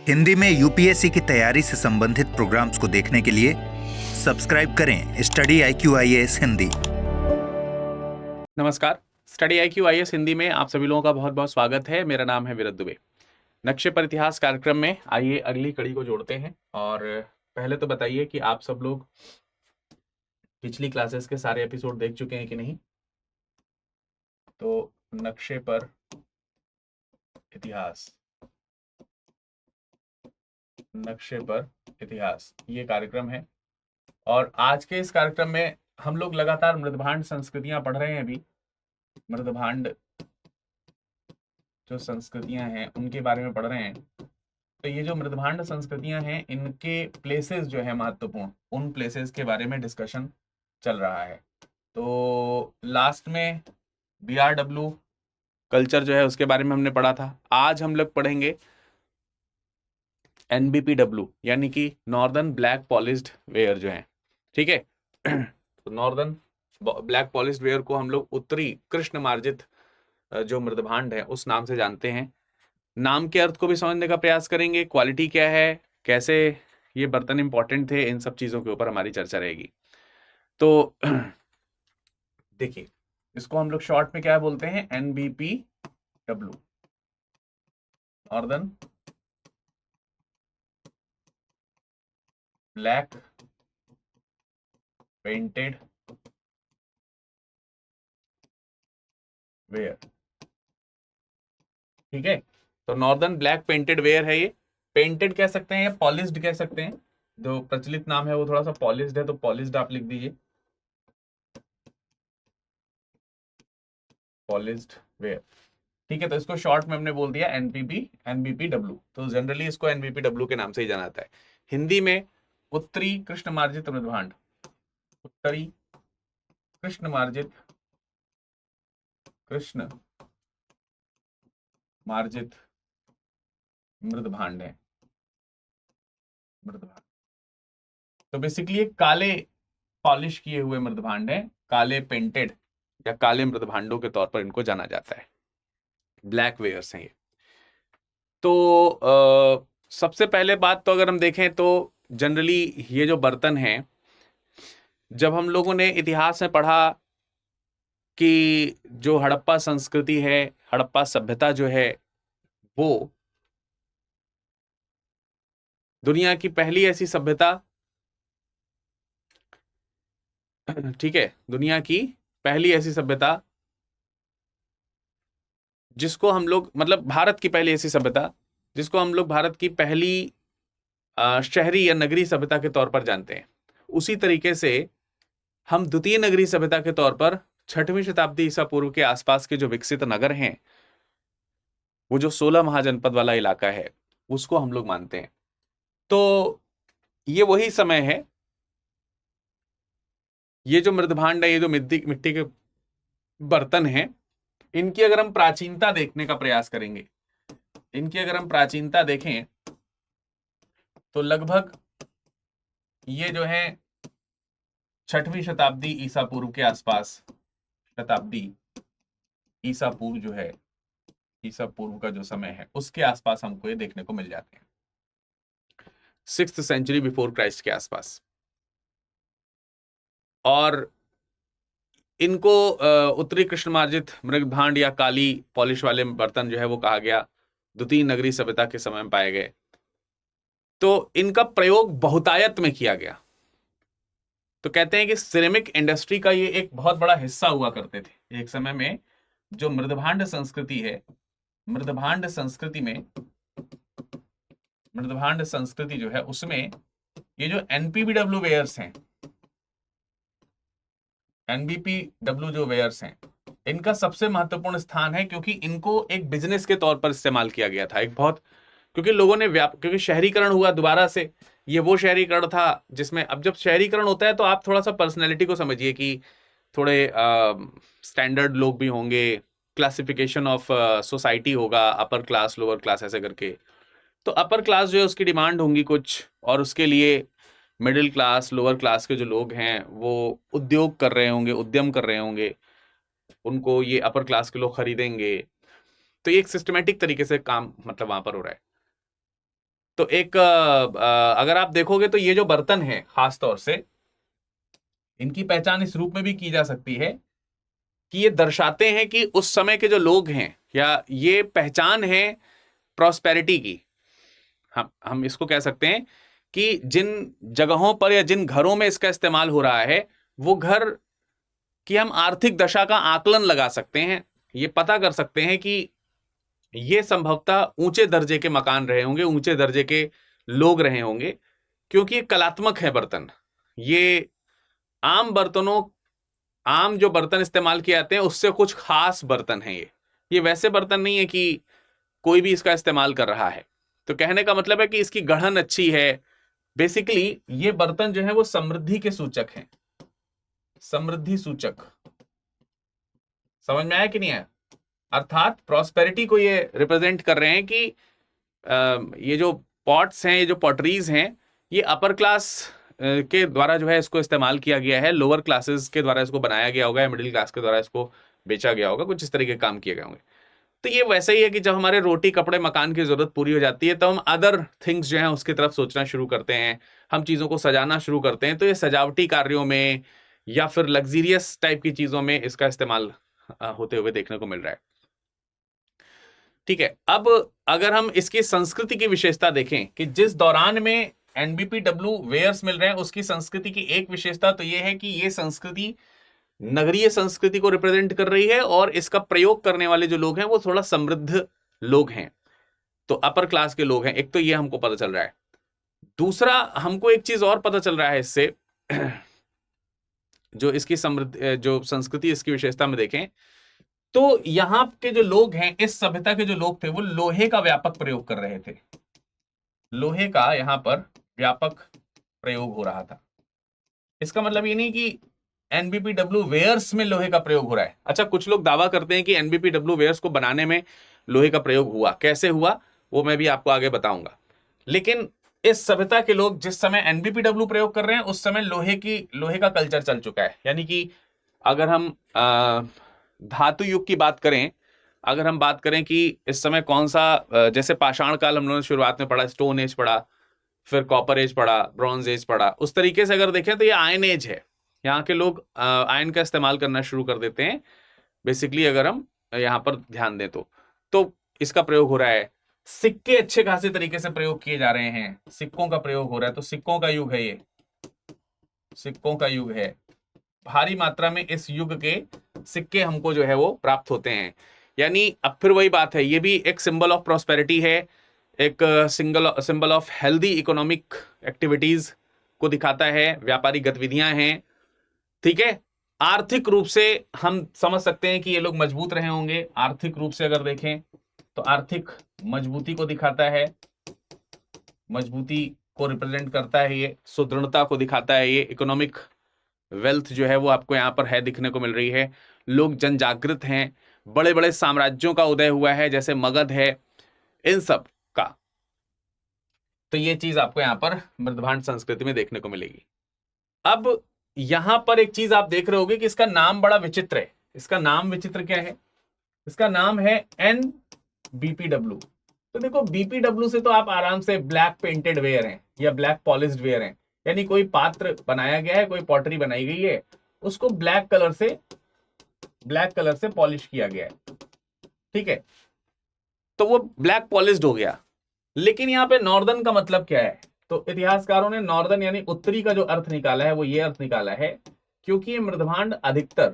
हिंदी में यूपीएससी की तैयारी से संबंधित प्रोग्राम्स को देखने के लिए सब्सक्राइब करें स्टडी IQ IAS हिंदी। नमस्कार, स्टडी IQ IAS हिंदी में आप सभी लोगों का बहुत बहुत स्वागत है। मेरा नाम है विरत दुबे। नक्शे पर इतिहास कार्यक्रम में आइए अगली कड़ी को जोड़ते हैं। और पहले तो बताइए कि आप सब लोग पिछली क्लासेस के सारे एपिसोड देख चुके हैं कि नहीं। तो नक्शे पर इतिहास, नक्शे पर इतिहास ये कार्यक्रम है। और आज के इस कार्यक्रम में हम लोग लगातार मृदभांड संस्कृतियां पढ़ रहे हैं। अभी मृदभांड जो संस्कृतियां हैं उनके बारे में पढ़ रहे हैं। तो ये जो मृदभांड संस्कृतियां हैं इनके प्लेसेस जो है महत्वपूर्ण, उन प्लेसेस के बारे में डिस्कशन चल रहा है। तो लास्ट में BRW कल्चर जो है उसके बारे में हमने पढ़ा था। आज हम लोग पढ़ेंगे NBPW यानी कि नॉर्दर्न ब्लैक पॉलिश्ड वेयर जो है। ठीक है। तो नॉर्दर्न ब्लैक पॉलिश्ड वेयर को हम लोग उत्तरी कृष्ण मार्जित जो मृदभांड है उस नाम से जानते हैं। नाम के अर्थ को भी समझने का प्रयास करेंगे, क्वालिटी क्या है, कैसे ये बर्तन इंपॉर्टेंट थे, इन सब चीजों के ऊपर हमारी चर्चा रहेगी। तो देखिए, इसको हम लोग शॉर्ट में क्या बोलते हैं, NBPW, northern black painted ware. ठीक है। तो नॉर्दर्न ब्लैक पेंटेड वेयर है ये। पेंटेड कह सकते हैं या पॉलिश्ड कह सकते हैं। जो प्रचलित नाम है वो थोड़ा सा पॉलिश्ड है, तो पॉलिश्ड आप लिख दीजिए, पॉलिश्ड वेयर। ठीक है। तो इसको शॉर्ट में हमने बोल दिया NBPW। तो जनरली इसको NBPW के नाम से ही जाना जाता है। हिंदी में उत्तरी कृष्ण मार्जित मृदभांड, उत्तरी कृष्ण मार्जित, कृष्ण मार्जित मृदभांड है, मृदभांड। तो बेसिकली एक काले पॉलिश किए हुए मृदभांड है, काले पेंटेड या काले मृदभांडों के तौर पर इनको जाना जाता है। ब्लैक वेयर्स हैं ये। तो सबसे पहले बात तो अगर हम देखें तो जनरली ये जो बर्तन हैं, जब हम लोगों ने इतिहास में पढ़ा कि जो हड़प्पा संस्कृति है, हड़प्पा सभ्यता जो है, वो दुनिया की पहली ऐसी सभ्यता, ठीक है, दुनिया की पहली ऐसी सभ्यता जिसको हम लोग, मतलब भारत की पहली ऐसी सभ्यता जिसको हम लोग भारत की पहली शहरी या नगरी सभ्यता के तौर पर जानते हैं। उसी तरीके से हम द्वितीय नगरी सभ्यता के तौर पर 6वीं शताब्दी ईसा पूर्व के आसपास के जो विकसित नगर हैं, वो जो 16 महाजनपद वाला इलाका है, उसको हम लोग मानते हैं। तो ये वही समय है। ये जो मृदभांड है, ये जो मिट्टी के बर्तन हैं, इनकी अगर हम प्राचीनता देखने का प्रयास करेंगे, इनकी अगर हम प्राचीनता देखें तो लगभग ये जो है 6वीं शताब्दी ईसा पूर्व के आसपास, शताब्दी ईसा पूर्व जो है, ईसा पूर्व का जो समय है उसके आसपास हमको ये देखने को मिल जाते हैं, 6th सेंचुरी बिफोर क्राइस्ट के आसपास। और इनको उत्तरी कृष्ण मार्जित मृदभांड या काली पॉलिश वाले बर्तन जो है वो कहा गया, द्वितीय नगरी सभ्यता के समय में पाए गए। तो इनका प्रयोग बहुतायत में किया गया। तो कहते हैं कि सिरेमिक इंडस्ट्री का ये एक बहुत बड़ा हिस्सा हुआ करते थे एक समय में। जो मृदभांड संस्कृति है, मृदभांड संस्कृति में, मृदभांड संस्कृति जो है उसमें ये जो NBPW वेयर्स हैं, NBPW जो वेयर्स हैं, इनका सबसे महत्वपूर्ण स्थान है, क्योंकि इनको एक बिजनेस के तौर पर इस्तेमाल किया गया था। एक बहुत, क्योंकि लोगों ने क्योंकि शहरीकरण हुआ दोबारा से। ये वो शहरीकरण था जिसमें, अब जब शहरीकरण होता है तो आप थोड़ा सा पर्सनैलिटी को समझिए कि थोड़े स्टैंडर्ड लोग भी होंगे, क्लासिफिकेशन ऑफ सोसाइटी होगा, अपर क्लास लोअर क्लास ऐसे करके। तो अपर क्लास जो है उसकी डिमांड होंगी कुछ, और उसके लिए मिडिल क्लास लोअर क्लास के जो लोग हैं वो उद्योग कर रहे होंगे, उद्यम कर रहे होंगे, उनको ये अपर क्लास के लोग खरीदेंगे। तो ये एक सिस्टमेटिक तरीके से काम मतलब वहां पर हो रहा है। तो एक अगर आप देखोगे तो ये जो बर्तन है खास तौर से इनकी पहचान इस रूप में भी की जा सकती है कि ये दर्शाते हैं कि उस समय के जो लोग हैं, या ये पहचान है प्रॉस्पेरिटी की। हम इसको कह सकते हैं कि जिन जगहों पर या जिन घरों में इसका इस्तेमाल हो रहा है, वो घर की हम आर्थिक दशा का आकलन लगा सकते हैं, ये पता कर सकते हैं कि ये संभवतः ऊंचे दर्जे के मकान रहे होंगे, ऊंचे दर्जे के लोग रहे होंगे, क्योंकि ये कलात्मक है बर्तन। ये आम बर्तनों, आम जो बर्तन इस्तेमाल किए जाते हैं उससे कुछ खास बर्तन है ये वैसे बर्तन नहीं है कि कोई भी इसका इस्तेमाल कर रहा है। तो कहने का मतलब है कि इसकी गढ़न अच्छी है। बेसिकली ये बर्तन जो है वो समृद्धि के सूचक हैं, समृद्धि सूचक। समझ में आया कि नहीं आया? अर्थात प्रॉस्पेरिटी को ये रिप्रेजेंट कर रहे हैं कि ये जो पॉट्स हैं, ये जो पॉटरीज हैं, ये अपर क्लास के द्वारा जो है इसको इस्तेमाल किया गया है, लोअर क्लासेस के द्वारा इसको बनाया गया होगा, या मिडिल क्लास के द्वारा इसको बेचा गया होगा, कुछ इस तरीके के काम किए गए होंगे। तो ये वैसे ही है कि जब हमारे रोटी कपड़े मकान की जरूरत पूरी हो जाती है तो हम अदर थिंग्स जो हैं उसकी तरफ सोचना शुरू करते हैं, हम चीज़ों को सजाना शुरू करते हैं। तो ये सजावटी कार्यों में या फिर लग्जीरियस टाइप की चीज़ों में इसका इस्तेमाल होते हुए देखने को मिल रहा है। ठीक है, अब अगर हम इसकी संस्कृति की विशेषता देखें कि जिस दौरान में एनबीपीडब्ल्यू वेयर्स मिल रहे हैं उसकी संस्कृति की एक विशेषता तो यह है कि ये संस्कृति नगरीय संस्कृति को रिप्रेजेंट कर रही है और इसका प्रयोग करने वाले जो लोग हैं वो थोड़ा समृद्ध लोग हैं, तो अपर क्लास के लोग हैं। एक तो ये हमको पता चल रहा है। दूसरा हमको एक चीज और पता चल रहा है इससे, जो इसकी समृद्ध जो संस्कृति इसकी विशेषता में देखें तो यहां के जो लोग हैं, इस सभ्यता के जो लोग थे, वो लोहे का व्यापक प्रयोग कर रहे थे। लोहे का यहां पर व्यापक प्रयोग हो रहा था। इसका मतलब ये नहीं कि एनबीपीडब्ल्यू वेयर्स में लोहे का प्रयोग हो रहा है। अच्छा, कुछ लोग दावा करते हैं कि एनबीपीडब्ल्यू वेयर्स को बनाने में लोहे का प्रयोग हुआ, कैसे हुआ वो मैं भी आपको आगे बताऊंगा। लेकिन इस सभ्यता के लोग जिस समय एनबीपीडब्ल्यू प्रयोग कर रहे हैं उस समय लोहे का कल्चर चल चुका है। यानी कि अगर हम धातु युग की बात करें, अगर हम बात करें कि इस समय कौन सा, जैसे पाषाण काल हम लोगों ने शुरुआत में पढ़ा, स्टोन एज पढ़ा, फिर कॉपर एज पढ़ा, ब्रॉन्ज एज पढ़ा, उस तरीके से अगर देखें तो ये आयन एज है। यहाँ के लोग आयन का इस्तेमाल करना शुरू कर देते हैं बेसिकली, अगर हम यहाँ पर ध्यान दें तो इसका प्रयोग हो रहा है। सिक्के अच्छे खासे तरीके से प्रयोग किए जा रहे हैं, सिक्कों का प्रयोग हो रहा है, तो सिक्कों का युग है ये, सिक्कों का युग है। भारी मात्रा में इस युग के सिक्के हमको जो है वो प्राप्त होते हैं। यानी अब फिर वही बात है, ये भी एक सिंबल ऑफ प्रॉस्पेरिटी है, एक symbol of healthy economic activities को दिखाता है, व्यापारिक गतिविधियां हैं। ठीक है, आर्थिक रूप से हम समझ सकते हैं कि ये लोग मजबूत रहे होंगे। आर्थिक रूप से अगर देखें तो आर्थिक मजबूती को दिखाता है, मजबूती को रिप्रेजेंट करता है, ये सुदृढ़ता को दिखाता है, ये इकोनॉमिक वेल्थ जो है वो आपको यहाँ पर है, दिखने को मिल रही है। लोग जन जागृत हैं, बड़े बड़े साम्राज्यों का उदय हुआ है जैसे मगध है, इन सब का। तो ये चीज आपको यहाँ पर मृदभांड संस्कृति में देखने को मिलेगी। अब यहां पर एक चीज आप देख रहे होगे कि इसका नाम बड़ा विचित्र है। इसका नाम विचित्र क्या है? इसका नाम है एनबीपीडब्ल्यू। तो देखो, बीपीडब्ल्यू से तो आप आराम से ब्लैक पेंटेड वेयर हैं या ब्लैक पॉलिश्ड वेयर हैं, यानी कोई पात्र बनाया गया है, कोई पॉटरी बनाई गई है, उसको ब्लैक कलर से पॉलिश किया गया है। ठीक है, तो वो ब्लैक पॉलिश्ड हो गया। लेकिन यहाँ पे नॉर्दर्न का मतलब क्या है? तो इतिहासकारों ने नॉर्दर्न यानी उत्तरी का जो अर्थ निकाला है वो ये अर्थ निकाला है, क्योंकि ये मृदभांड अधिकतर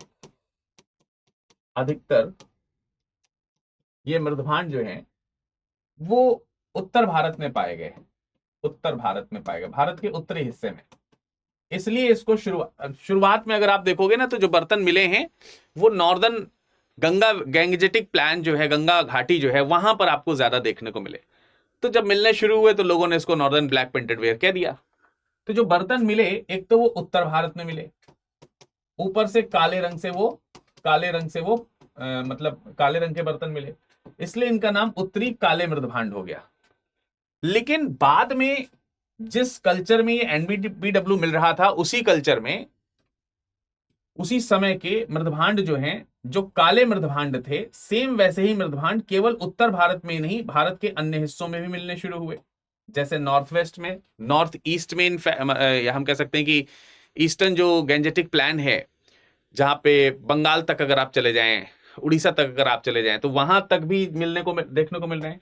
ये मृदभांड जो है वो उत्तर भारत में पाए गए, उत्तर भारत में पाए गए, भारत के उत्तरी हिस्से में। इसलिए इसको शुरुआत में अगर आप देखोगे ना तो जो बर्तन मिले हैं वो नॉर्दर्न गैंगजेटिक प्लान जो है, गंगा घाटी जो है, वहां पर आपको ज्यादा देखने को मिले। तो जब मिलने शुरू हुए तो लोगों ने इसको नॉर्दर्न ब्लैक पेंटेड वेयर कह दिया। तो जो बर्तन मिले, एक तो वो उत्तर भारत में मिले, ऊपर से काले रंग से वो मतलब काले रंग के बर्तन मिले, इसलिए इनका नाम उत्तरी काले मृदभांड हो गया। लेकिन बाद में जिस कल्चर में ये एनबीपीडब्ल्यू मिल रहा था, उसी कल्चर में उसी समय के मृदभांड जो हैं, जो काले मृदभांड थे, सेम वैसे ही मृदभांड केवल उत्तर भारत में नहीं, भारत के अन्य हिस्सों में भी मिलने शुरू हुए। जैसे नॉर्थ वेस्ट में, नॉर्थ ईस्ट में हम कह सकते हैं कि ईस्टर्न जो गैंजेटिक प्लान है, जहां पे बंगाल तक अगर आप चले जाएं, उड़ीसा तक अगर आप चले जाएं, तो वहां तक भी देखने को मिल रहे हैं।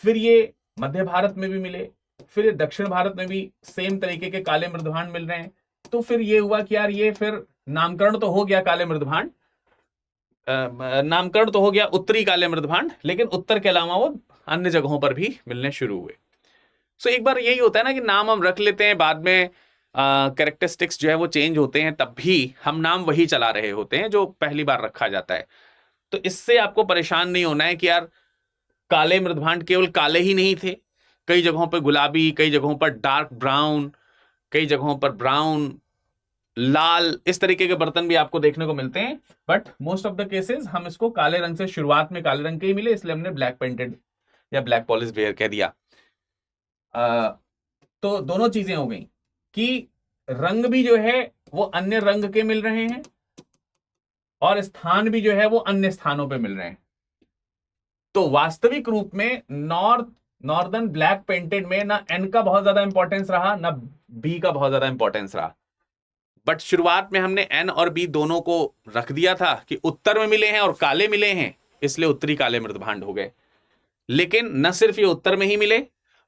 फिर ये मध्य भारत में भी मिले, फिर ये दक्षिण भारत में भी सेम तरीके के काले मृदभांड मिल रहे हैं। तो फिर ये हुआ कि यार ये फिर नामकरण तो हो गया काले मृदभांड, नामकरण तो हो गया उत्तरी काले मृदभांड, लेकिन उत्तर के अलावा वो अन्य जगहों पर भी मिलने शुरू हुए। सो एक बार यही होता है ना कि नाम हम रख लेते हैं, बाद में कैरेक्टरिस्टिक्स जो है वो चेंज होते हैं, तब भी हम नाम वही चला रहे होते हैं जो पहली बार रखा जाता है। तो इससे आपको परेशान नहीं होना है कि यार काले मृदभांड केवल काले ही नहीं थे, कई जगहों पर गुलाबी, कई जगहों पर डार्क ब्राउन, कई जगहों पर ब्राउन, लाल, इस तरीके के बर्तन भी आपको देखने को मिलते हैं। But most of the cases हम इसको काले रंग से, शुरुआत में काले रंग के ही मिले, इसलिए हमने ब्लैक पेंटेड या ब्लैक पॉलिश वेयर कह दिया। तो दोनों चीजें हो गई कि रंग भी जो है वो अन्य रंग के मिल रहे हैं, और स्थान भी जो है वो अन्य स्थानों पे मिल रहे हैं। तो वास्तविक रूप में नॉर्दर्न ब्लैक पेंटेड में ना एन का बहुत ज्यादा इंपॉर्टेंस रहा, ना बी का बहुत ज्यादा इंपॉर्टेंस रहा। बट शुरुआत में हमने एन और बी दोनों को रख दिया था कि उत्तर में मिले हैं और काले मिले हैं, इसलिए उत्तरी काले मृदभांड हो गए। लेकिन न सिर्फ ये उत्तर में ही मिले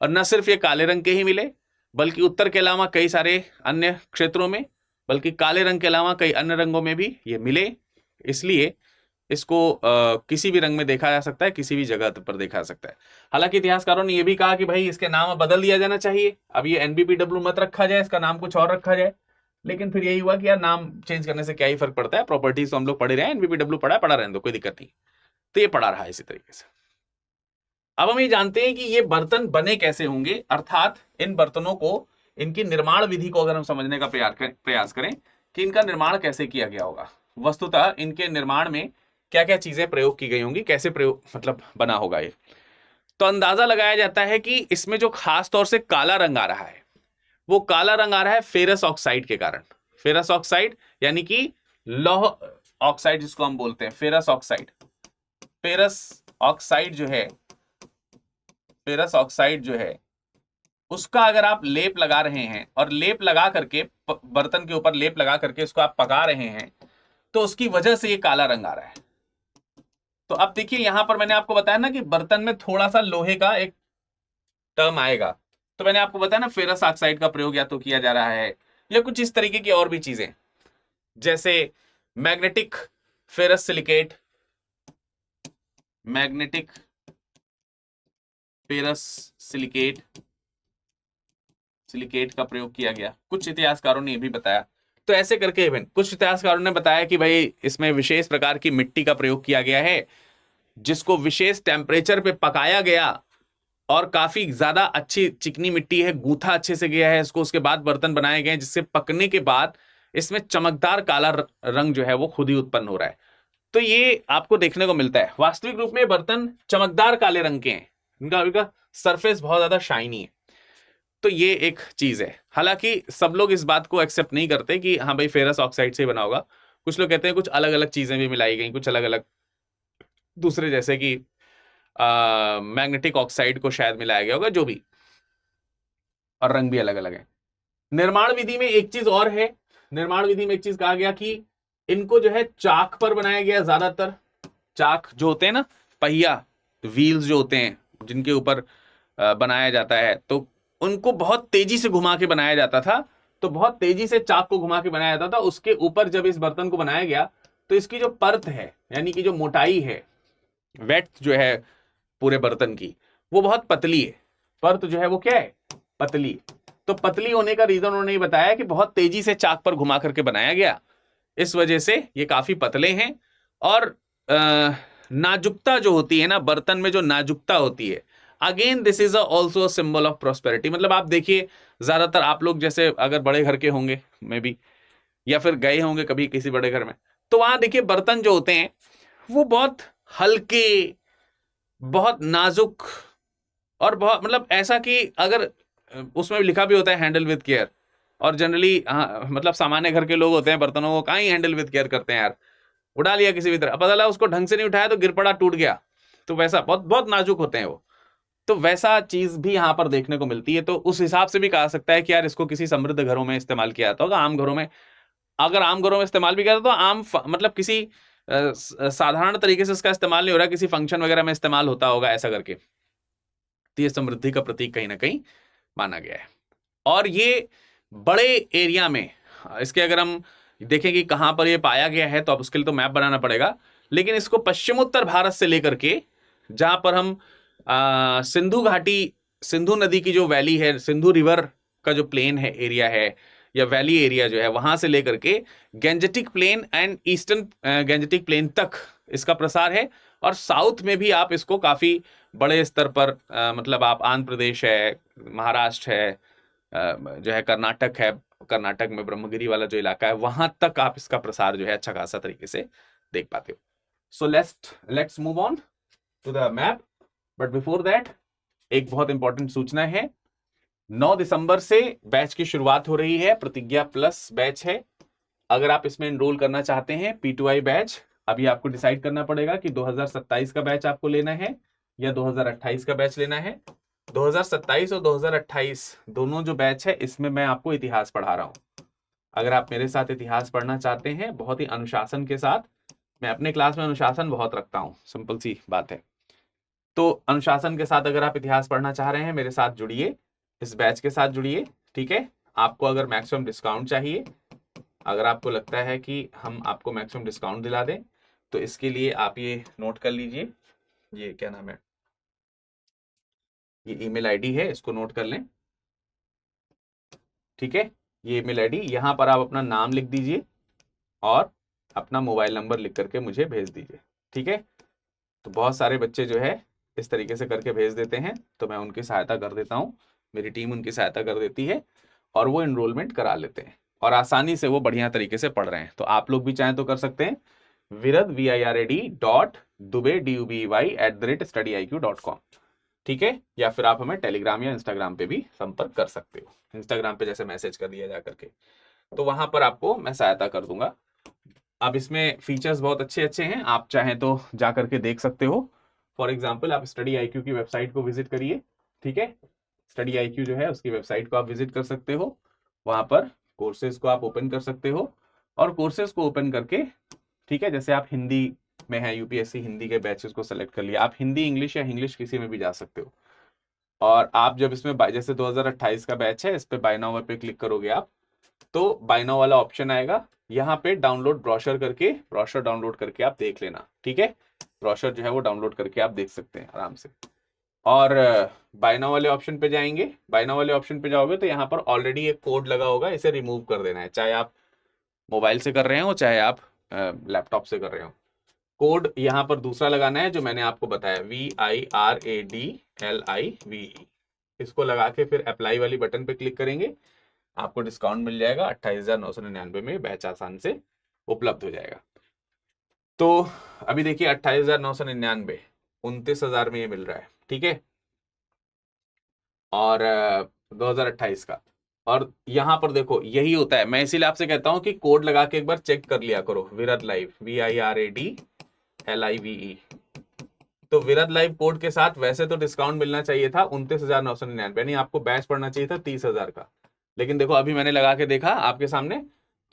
और न सिर्फ ये काले रंग के ही मिले, बल्कि उत्तर के अलावा कई सारे अन्य क्षेत्रों में, बल्कि काले रंग के अलावा कई अन्य रंगों में भी ये मिले। इसलिए इसको किसी भी रंग में देखा जा सकता है, किसी भी जगह पर देखा जा सकता है। हालांकि इतिहासकारों ने यह भी कहा कि भाई इसके नाम बदल दिया जाना चाहिए, अब ये NBPW मत रखा जाए, इसका नाम कुछ और रखा जाए। लेकिन फिर यही हुआ कि यार नाम चेंज करने से क्या ही फर्क पड़ता है, प्रॉपर्टीज तो हम लोग पढ़े रहे हैं, NBPW पढ़ा रहने दो, कोई दिक्कत नहीं। तो ये पढ़ा रहा है इसी तरीके से। अब हम ये जानते हैं कि ये बर्तन बने कैसे होंगे, अर्थात इन बर्तनों को, इनकी निर्माण विधि को अगर हम समझने का प्रयास करें कि इनका निर्माण कैसे किया गया होगा, वस्तुतः इनके निर्माण में क्या क्या चीजें प्रयोग की गई होंगी, कैसे प्रयोग मतलब बना होगा ये, तो अंदाजा लगाया जाता है कि इसमें जो खास तौर से काला रंग आ रहा है, वो काला रंग आ रहा है फेरस ऑक्साइड के कारण। फेरस ऑक्साइड यानी कि लौह ऑक्साइड जिसको हम बोलते हैं, फेरस ऑक्साइड। फेरस ऑक्साइड जो है उसका अगर आप लेप लगा रहे हैं, और लेप लगा करके बर्तन के ऊपर लेप लगा करके इसको आप पका रहे हैं, तो उसकी वजह से ये काला रंग आ रहा है। तो अब देखिए यहां पर मैंने आपको बताया ना कि बर्तन में थोड़ा सा लोहे का एक टर्म आएगा, तो मैंने आपको बताया ना फेरस ऑक्साइड का प्रयोग या तो किया जा रहा है, या कुछ इस तरीके की और भी चीजें, जैसे magnetic ferrous silicate, magnetic ferrous silicate का प्रयोग किया गया, कुछ इतिहासकारों ने यह भी बताया। तो ऐसे करके इवन कुछ इतिहासकारों ने बताया कि भाई इसमें विशेष प्रकार की मिट्टी का प्रयोग किया गया है, जिसको विशेष टेम्परेचर पे पकाया गया, और काफी ज्यादा अच्छी चिकनी मिट्टी है, गूथा अच्छे से गया है इसको, उसके बाद बर्तन बनाए गए, जिससे पकने के बाद इसमें चमकदार काला रंग जो है वो खुद ही उत्पन्न हो रहा है। तो ये आपको देखने को मिलता है। वास्तविक रूप में बर्तन चमकदार काले रंग के हैं, इनका सरफेस बहुत ज्यादा शाइनी है। तो ये एक चीज है। हालांकि सब लोग इस बात को एक्सेप्ट नहीं करते कि हाँ भाई फेरस ऑक्साइड से ही बना होगा, कुछ लोग कहते हैं कुछ अलग अलग चीजें भी मिलाई गई, कुछ अलग अलग दूसरे, जैसे कि मैग्नेटिक ऑक्साइड को शायद मिलाया गया होगा, जो भी, और रंग भी अलग अलग है। निर्माण विधि में एक चीज और है, निर्माण विधि में एक चीज कहा गया कि इनको जो है चाक पर बनाया गया, ज्यादातर चाक जो होते हैं ना, पहिया, व्हील्स जो होते हैं जिनके ऊपर बनाया जाता है, तो उनको बहुत तेजी से घुमा के बनाया जाता था। तो बहुत तेजी से चाक को घुमा के बनाया जाता था, उसके ऊपर जब इस बर्तन को बनाया गया तो इसकी जो परत है, यानी कि जो मोटाई है, वेट जो है पूरे बर्तन की, वो बहुत पतली है। परत जो है वो क्या है, पतली। तो पतली होने का रीजन उन्होंने बताया कि बहुत तेजी से चाक पर घुमा करके बनाया गया, इस वजह से ये काफी पतले हैं। और नाजुकता जो होती है ना बर्तन में, जो नाजुकता होती है, again this is also symbol of prosperity. मतलब आप देखिए ज्यादातर आप लोग जैसे अगर बड़े घर के होंगे मे बी, या फिर गए होंगे कभी किसी बड़े घर में, तो वहां देखिए बर्तन जो होते हैं वो बहुत हल्के, बहुत नाजुक, और बहुत मतलब ऐसा कि अगर उसमें लिखा भी होता है हैंडल विद केयर, और जनरली मतलब सामान्य घर के लोग होते हैं बर्तनों को कहाँ ही हैंडल विद केयर करते हैं यार, उठा लिया किसी भी तरह, पता लगा उसको ढंग से नहीं उठाया तो गिर पड़ा, टूट गया। तो वैसा बहुत बहुत नाजुक होते हैं वो। तो वैसा चीज भी यहाँ पर देखने को मिलती है। तो उस हिसाब से भी कहा सकता है कि यार इसको किसी समृद्ध घरों में इस्तेमाल किया जाता होगा। आम घरों में, अगर आम घरों में इस्तेमाल भी किया जाता तो मतलब किसी साधारण तरीके से इसका इस्तेमाल नहीं हो रहा, किसी फंक्शन वगैरह में इस्तेमाल होता होगा ऐसा करके। तो ये समृद्धि का प्रतीक कहीं ना कहीं माना गया है। और ये बड़े एरिया में, इसके अगर हम देखें कि कहां पर ये पाया गया है, तो अब उसके लिए तो मैप बनाना पड़ेगा, लेकिन इसको पश्चिमोत्तर भारत से लेकर के जहां पर हम सिंधु घाटी, सिंधु नदी की जो वैली है, सिंधु रिवर का जो प्लेन है, एरिया है, या वैली एरिया जो है, वहां से लेकर के Gangetic plain and eastern Gangetic plain तक इसका प्रसार है। और साउथ में भी आप इसको काफी बड़े स्तर पर मतलब आप आंध्र प्रदेश है, महाराष्ट्र है, जो है कर्नाटक है, कर्नाटक में ब्रह्मगिरी वाला जो इलाका है, वहां तक आप इसका प्रसार जो है अच्छा खासा तरीके से देख पाते हो। So let's move on to the map, but before that एक बहुत इंपॉर्टेंट सूचना है। 9 दिसंबर से बैच की शुरुआत हो रही है, प्रतिज्ञा प्लस बैच है। अगर आप इसमें एनरोल करना चाहते हैं P2I बैच, अभी आपको डिसाइड करना पड़ेगा कि 2027 का बैच आपको लेना है या 2028 का बैच लेना है। 2027 और 2028 दोनों जो बैच है, इसमें मैं आपको इतिहास पढ़ा रहा हूं। अगर आप मेरे साथ इतिहास पढ़ना चाहते हैं बहुत ही अनुशासन के साथ, मैं अपने क्लास में अनुशासन बहुत रखता हूं, सिंपल सी बात है। तो अनुशासन के साथ अगर आप इतिहास पढ़ना चाह रहे हैं, मेरे साथ जुड़िए, इस बैच के साथ जुड़िए, ठीक है। आपको अगर मैक्सिमम डिस्काउंट चाहिए, अगर आपको लगता है कि हम आपको मैक्सिमम डिस्काउंट दिला दें, तो इसके लिए आप ये नोट कर लीजिए, ये क्या नाम है, ये ईमेल आईडी है, इसको नोट कर लें, ठीक है। ये ईमेल आईडी, यहां पर आप अपना नाम लिख दीजिए और अपना मोबाइल नंबर लिख करके मुझे भेज दीजिए, ठीक है। तो बहुत सारे बच्चे जो है इस तरीके से करके भेज देते हैं, तो मैं उनकी सहायता कर देता हूँ, मेरी टीम उनकी सहायता कर देती है और वो एनरोलमेंट करा लेते हैं और आसानी से वो बढ़िया तरीके से पढ़ रहे हैं। तो आप लोग भी चाहें तो कर सकते हैं, virad.dubey@studiiq.com, ठीक है। या फिर आप हमें टेलीग्राम या इंस्टाग्राम पे भी संपर्क कर सकते हो। इंस्टाग्राम पे जैसे मैसेज कर दिया जा करके, तो वहां पर आपको मैं सहायता कर दूंगा। अब इसमें फीचर्स बहुत अच्छे अच्छे हैं, आप चाहें तो जा करके देख सकते हो। फॉर एग्जाम्पल आप स्टडी IQ की वेबसाइट को विजिट करिए, ठीक है। स्टडी IQ जो है उसकी वेबसाइट को आप विजिट कर सकते हो, वहां पर कोर्सेज को आप ओपन कर सकते हो और कोर्सेज को ओपन करके, ठीक है, जैसे आप हिंदी में है, UPSC हिंदी के बैचेस को सेलेक्ट कर लिया, आप हिंदी इंग्लिश या इंग्लिश किसी में भी जा सकते हो। और आप जब इसमें जैसे 2028 का बैच है, इस पे बाय नाउ पे क्लिक करोगे आप, तो बाय नाउ वाला ऑप्शन आएगा, यहाँ पे डाउनलोड ब्रोशर करके, ब्रोशर डाउनलोड करके आप देख लेना, ठीक है। ब्रोशर जो है वो डाउनलोड करके आप देख सकते हैं आराम से। और बाय नाउ वाले ऑप्शन पे जाएंगे, बाय नाउ वाले ऑप्शन पे जाओगे तो यहाँ पर ऑलरेडी एक कोड लगा होगा, इसे रिमूव कर देना है, चाहे आप मोबाइल से कर रहे हो चाहे आप लैपटॉप से कर रहे हो। कोड यहाँ पर दूसरा लगाना है जो मैंने आपको बताया, VIRADLIVE, इसको लगा के फिर अप्लाई वाली बटन पे क्लिक करेंगे, आपको डिस्काउंट मिल जाएगा 28,999 में, बैच आसान से उपलब्ध हो जाएगा। तो अभी देखिए 28,999, 29,000 में ये मिल रहा है, ठीक है, और 2028 का। और यहाँ पर देखो यही होता है, मैं इसीलिए आपसे कहता हूँ कि कोड लगा के एक बार चेक कर लिया करो, विरद लाइव, VIRADLIVE। तो विरद लाइव कोड के साथ वैसे तो डिस्काउंट मिलना चाहिए था 29,999, यानी आपको बैच पड़ना चाहिए था 30,000 का, लेकिन देखो अभी मैंने लगा के देखा आपके सामने,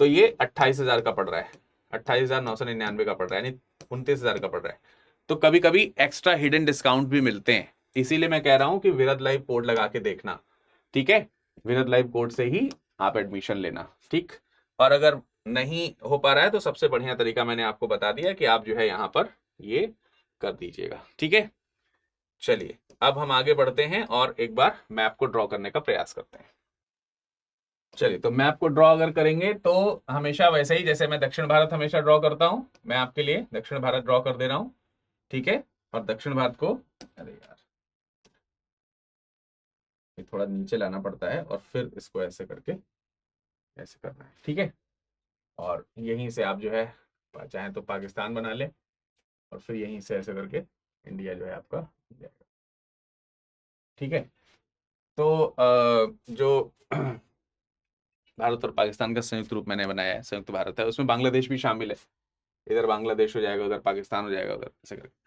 तो ये 28,000 का पड़ रहा है, 28,999 का पड़ रहा है, यानी 29,000 का पड़ रहा है। तो कभी कभी एक्स्ट्रा हिडन डिस्काउंट भी मिलते हैं, इसीलिए मैं कह रहा हूं कि विरद लाइव कोड लगा के देखना, ठीक है। विरद लाइव कोड से ही आप एडमिशन लेना, ठीक। और अगर नहीं हो पा रहा है तो सबसे बढ़िया तरीका मैंने आपको बता दिया कि आप जो है यहाँ पर ये कर दीजिएगा, ठीक है। चलिए अब हम आगे बढ़ते हैं और एक बार मैप को ड्रॉ करने का प्रयास करते हैं। चलिए, तो मैप को ड्रॉ अगर करेंगे तो हमेशा वैसे ही जैसे मैं दक्षिण भारत हमेशा ड्रॉ करता हूं, मैं आपके लिए दक्षिण भारत ड्रॉ कर दे रहा हूं, ठीक है। और दक्षिण भारत को, अरे यार ये थोड़ा नीचे लाना पड़ता है और फिर इसको ऐसे करके ऐसे करना है, ठीक है। और यहीं से आप जो है चाहें तो पाकिस्तान बना ले और फिर यहीं से ऐसे करके इंडिया जो है आपका बन जाएगा, ठीक है। तो जो भारत और पाकिस्तान का संयुक्त रूप मैंने बनाया है, संयुक्त भारत है, उसमें बांग्लादेश भी शामिल है, इधर बांग्लादेश हो जाएगा, उधर पाकिस्तान हो जाएगा, उधर ऐसे करके।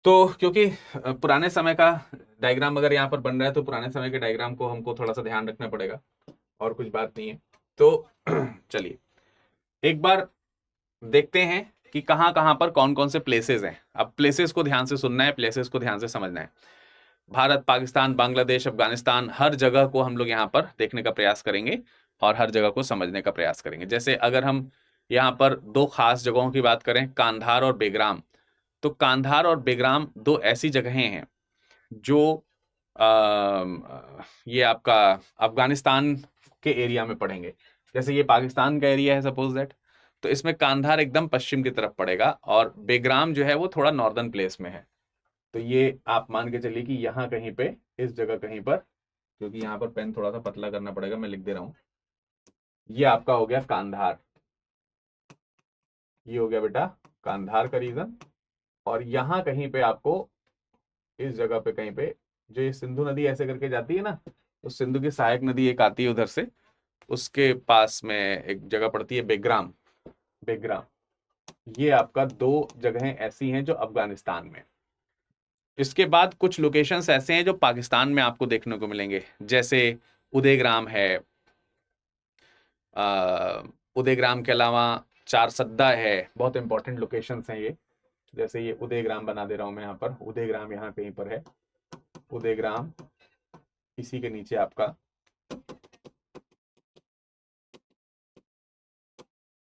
तो क्योंकि पुराने समय का डायग्राम अगर यहाँ पर बन रहा है तो पुराने समय के डायग्राम को हमको थोड़ा सा ध्यान रखना पड़ेगा, और कुछ बात नहीं है। तो चलिए एक बार देखते हैं कि कहाँ कहाँ पर कौन कौन से प्लेसेस हैं। अब प्लेसेस को ध्यान से सुनना है, प्लेसेस को ध्यान से समझना है। भारत, पाकिस्तान, बांग्लादेश, अफगानिस्तान, हर जगह को हम लोग यहाँ पर देखने का प्रयास करेंगे और हर जगह को समझने का प्रयास करेंगे। जैसे अगर हम यहाँ पर दो खास जगहों की बात करें, कांधार और बेग्राम, तो कांधार और बेग्राम दो ऐसी जगहें हैं जो ये आपका अफगानिस्तान के एरिया में पड़ेंगे। जैसे ये पाकिस्तान का एरिया है सपोज दैट, तो इसमें कांधार एकदम पश्चिम की तरफ पड़ेगा और बेग्राम जो है वो थोड़ा नॉर्दर्न प्लेस में है। तो ये आप मान के चलिए कि यहाँ कहीं पे, इस जगह कहीं पर, क्योंकि यहाँ पर पेन थोड़ा सा पतला करना पड़ेगा, मैं लिख दे रहा हूँ। ये आपका हो गया कांधार, ये हो गया बेटा कांधार का रीजन। और यहाँ कहीं पे आपको, इस जगह पे कहीं पे, जो ये सिंधु नदी ऐसे करके जाती है ना, तो सिंधु की सहायक नदी एक आती है उधर से, उसके पास में एक जगह पड़ती है बेग्राम। बेग्राम, ये आपका दो जगहें ऐसी हैं जो अफगानिस्तान में। इसके बाद कुछ लोकेशंस ऐसे हैं जो पाकिस्तान में आपको देखने को मिलेंगे, जैसे उदयग्राम है, उदयग्राम के अलावा चारसद्दा है, बहुत इंपॉर्टेंट लोकेशंस हैं ये। जैसे ये उदयग्राम बना दे रहा हूं मैं यहाँ पर, उदयग्राम यहाँ कहीं पर है, उदयग्राम, इसी के नीचे आपका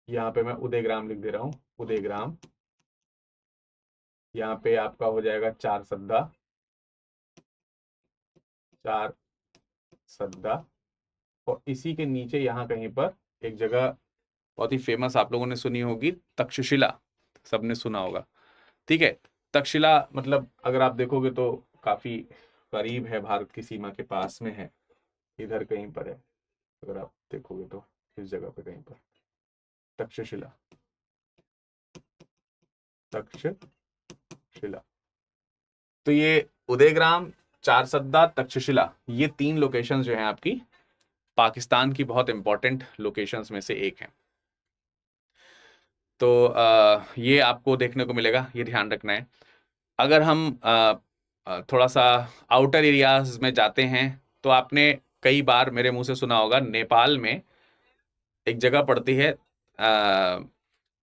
यहाँ पे मैं उदयग्राम लिख दे रहा हूँ, उदयग्राम। यहाँ पे आपका हो जाएगा चारसद्दा, चारसद्दा। और इसी के नीचे यहाँ कहीं पर एक जगह बहुत ही फेमस आप लोगों ने सुनी होगी, तक्षशिला, सबने सुना होगा। ठीक है, तक्षशिला मतलब अगर आप देखोगे तो काफी करीब है, भारत की सीमा के पास में है, इधर कहीं पर है। अगर आप देखोगे तो इस जगह पे कहीं पर तक्षशिला, तक्षशिला। तो ये उदयग्राम, चारसद्दा, तक्षशिला, ये तीन लोकेशंस जो हैं आपकी पाकिस्तान की बहुत इंपॉर्टेंट लोकेशंस में से एक है। तो ये आपको देखने को मिलेगा, ये ध्यान रखना है। अगर हम थोड़ा सा आउटर एरियाज में जाते हैं तो आपने कई बार मेरे मुंह से सुना होगा, नेपाल में एक जगह पड़ती है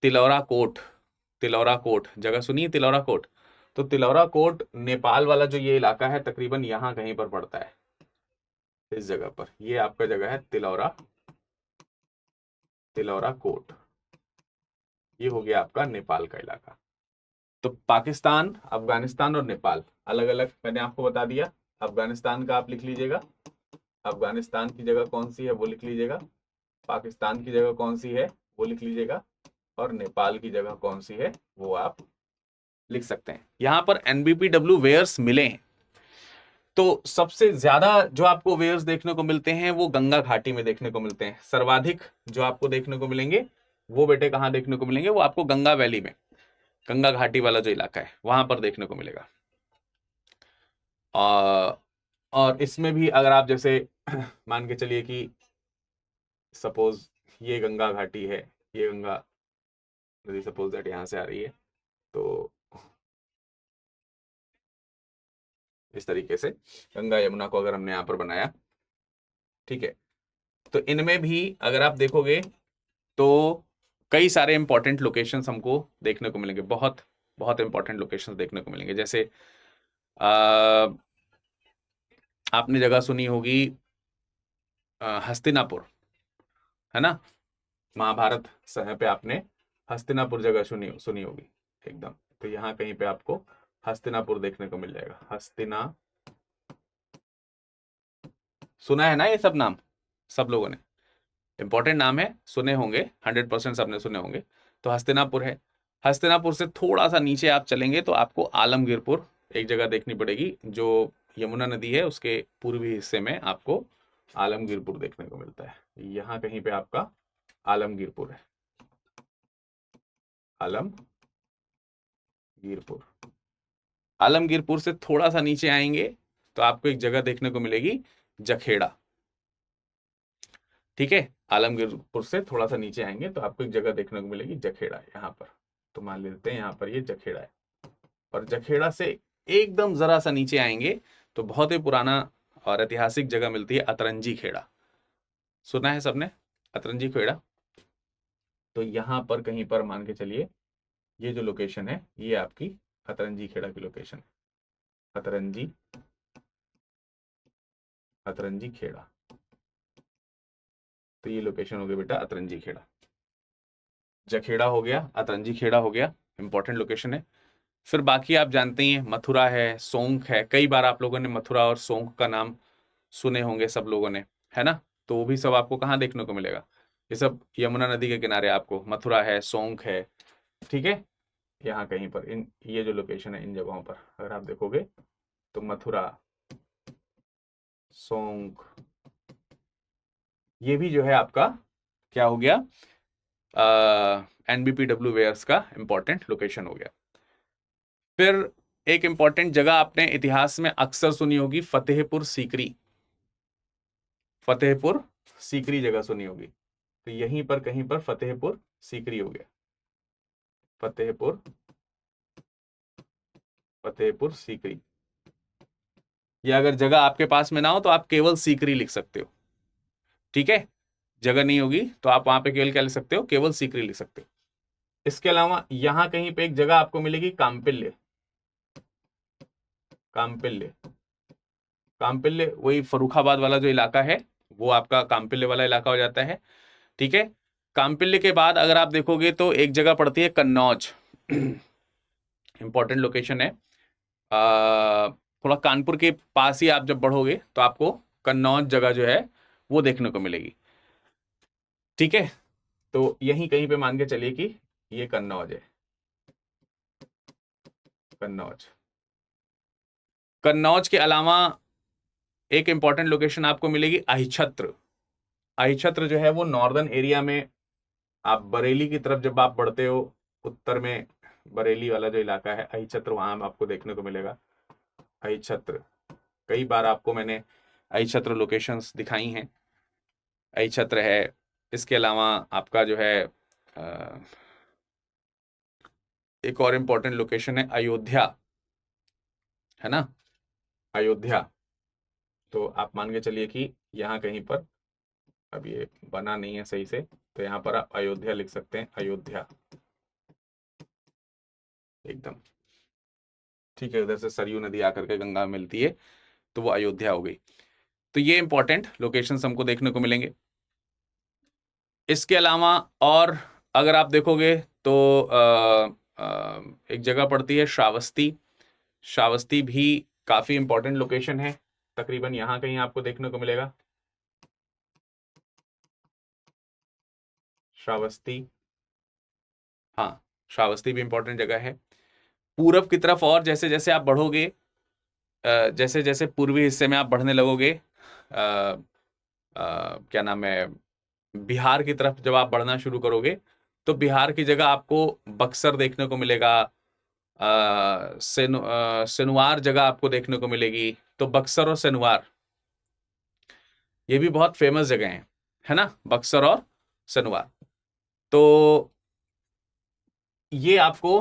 तिलौरा कोट। तिलौरा कोट जगह सुनिए, तिलौरा कोट। तो तिलौरा कोट नेपाल वाला जो ये इलाका है तकरीबन यहाँ कहीं पर पड़ता है, इस जगह पर। ये आपका जगह है तिलौरा, तिलौरा कोट। ये हो गया आपका नेपाल का इलाका। तो पाकिस्तान, अफगानिस्तान और नेपाल अलग अलग मैंने आपको बता दिया। अफगानिस्तान का आप लिख लीजिएगा, अफगानिस्तान की जगह कौन सी है वो लिख लीजिएगा, पाकिस्तान की जगह कौन सी है वो लिख लीजिएगा, और नेपाल की जगह कौन सी है वो आप लिख सकते हैं। यहां पर एनबीपीडब्ल्यू वेयर्स मिले हैं, तो सबसे ज्यादा जो आपको वेयर्स देखने को मिलते हैं वो गंगा घाटी में देखने को मिलते हैं। सर्वाधिक जो आपको देखने को मिलेंगे वो बेटे कहां देखने को मिलेंगे, वो आपको गंगा वैली में, गंगा घाटी वाला जो इलाका है वहां पर देखने को मिलेगा। और इसमें भी अगर आप जैसे मान के चलिए कि सपोज ये गंगा घाटी है, ये गंगा नदी सपोज दैट यहां से आ रही है, तो इस तरीके से गंगा यमुना को अगर हमने यहां पर बनाया, ठीक है, तो इनमें भी अगर आप देखोगे तो कई सारे इंपॉर्टेंट लोकेशंस हमको देखने को मिलेंगे, बहुत बहुत इंपॉर्टेंट लोकेशंस देखने को मिलेंगे। जैसे आपने जगह सुनी होगी हस्तिनापुर, है ना, महाभारत समय पे आपने हस्तिनापुर जगह सुनी सुनी होगी एकदम। तो यहाँ कहीं पे आपको हस्तिनापुर देखने को मिल जाएगा। हस्तिना, सुना है ना ये सब नाम, सब लोगों ने, इंपॉर्टेंट नाम है, सुने होंगे, 100% सबने सुने होंगे। तो हस्तिनापुर है। हस्तिनापुर से थोड़ा सा नीचे आप चलेंगे तो आपको आलमगीरपुर एक जगह देखनी पड़ेगी, जो यमुना नदी है उसके पूर्वी हिस्से में आपको आलमगीरपुर देखने को मिलता है। यहाँ कहीं पे आपका आलमगीरपुर है, आलमगीरपुर। आलमगीरपुर से थोड़ा सा नीचे आएंगे तो आपको एक जगह देखने को मिलेगी जखेड़ा। ठीक है, आलमगीरपुर से थोड़ा सा नीचे आएंगे तो आपको एक जगह देखने को मिलेगी जखेड़ा यहाँ पर। तो मान लेते हैं यहाँ पर ये जखेड़ा है। और जखेड़ा से एकदम जरा सा नीचे आएंगे तो बहुत ही पुराना और ऐतिहासिक जगह मिलती है अतरंजी खेड़ा। सुना है सबने अतरंजी खेड़ा? तो यहाँ पर कहीं पर मान के चलिए ये जो लोकेशन है ये आपकी अतरंजी खेड़ा की लोकेशन है। अतरंजी खेड़ा, तो ये लोकेशन हो गया बेटा अतरंजी खेड़ा। जखेड़ा हो गया, अतरंजी खेड़ा हो गया, इंपॉर्टेंट लोकेशन है। फिर बाकी आप जानते ही हैं, मथुरा है, सोंख है। कई बार आप लोगों ने मथुरा और सोंख का नाम सुने होंगे सब लोगों ने, है ना? तो वो भी सब आपको कहाँ देखने को मिलेगा? ये सब यमुना नदी के किनारे आपको मथुरा है, सोंख है, ठीक है। यहाँ कहीं पर इन ये जो लोकेशन है इन जगहों पर अगर आप देखोगे तो मथुरा, सोंख, ये भी जो है आपका क्या हो गया, NBPW वेयर्स का इंपॉर्टेंट लोकेशन हो गया। फिर एक इंपॉर्टेंट जगह आपने इतिहास में अक्सर सुनी होगी, फतेहपुर सीकरी। फतेहपुर सीकरी जगह सुनी होगी, तो यहीं पर कहीं पर फतेहपुर सीकरी हो गया। फतेहपुर सीकरी। ये अगर जगह आपके पास में ना हो तो आप केवल सीकरी लिख सकते हो, ठीक है। जगह नहीं होगी तो आप वहां पे केवल क्या लिख सकते हो, केवल सीकरी लिख सकते हो। इसके अलावा यहां कहीं पे एक जगह आपको मिलेगी काम्पिल्य। काम्पिल्य वही फर्रुखाबाद वाला जो इलाका है वो आपका काम्पिल्य वाला इलाका हो जाता है, ठीक है। काम्पिल्य के बाद अगर आप देखोगे तो एक जगह पड़ती है कन्नौज। इंपॉर्टेंट लोकेशन है। थोड़ा कानपुर के पास ही आप जब बढ़ोगे तो आपको कन्नौज जगह जो है वो देखने को मिलेगी, ठीक है। तो यहीं कहीं पे मान के चलिए कि ये कन्नौज है। कन्नौज के अलावा एक इंपॉर्टेंट लोकेशन आपको मिलेगी अहिछत्र। अहिछत्र जो है वो नॉर्दर्न एरिया में, आप बरेली की तरफ जब आप बढ़ते हो, उत्तर में बरेली वाला जो इलाका है अहिछत्र, वहां आपको देखने को मिलेगा अहिछत्र। कई बार आपको मैंने अहिछत्र लोकेशंस दिखाई हैं। अहिछत्र है। इसके अलावा आपका जो है एक और इंपॉर्टेंट लोकेशन है अयोध्या, है ना, अयोध्या। तो आप मान के चलिए कि यहाँ कहीं पर, अब ये बना नहीं है सही से, तो यहाँ पर आप अयोध्या लिख सकते हैं, अयोध्या एकदम, ठीक है। उधर से सरयू नदी आकर के गंगा में मिलती है, तो वो अयोध्या हो गई। तो ये इंपॉर्टेंट लोकेशंस हमको देखने को मिलेंगे। इसके अलावा और अगर आप देखोगे तो एक जगह पड़ती है श्रावस्ती। श्रावस्ती भी काफी इंपॉर्टेंट लोकेशन है, तकरीबन यहाँ कहीं आपको देखने को मिलेगा श्रावस्ती। हाँ, श्रावस्ती भी इंपॉर्टेंट जगह है। पूरब की तरफ और जैसे जैसे आप बढ़ोगे, जैसे जैसे पूर्वी हिस्से में आप बढ़ने लगोगे, क्या नाम है, बिहार की तरफ जब आप बढ़ना शुरू करोगे तो बिहार की जगह आपको बक्सर देखने को मिलेगा, सेनुवार जगह आपको देखने को मिलेगी। तो बक्सर और सेनुवार ये भी बहुत फेमस जगह हैं, है ना, बक्सर और सेनुवार। तो ये आपको,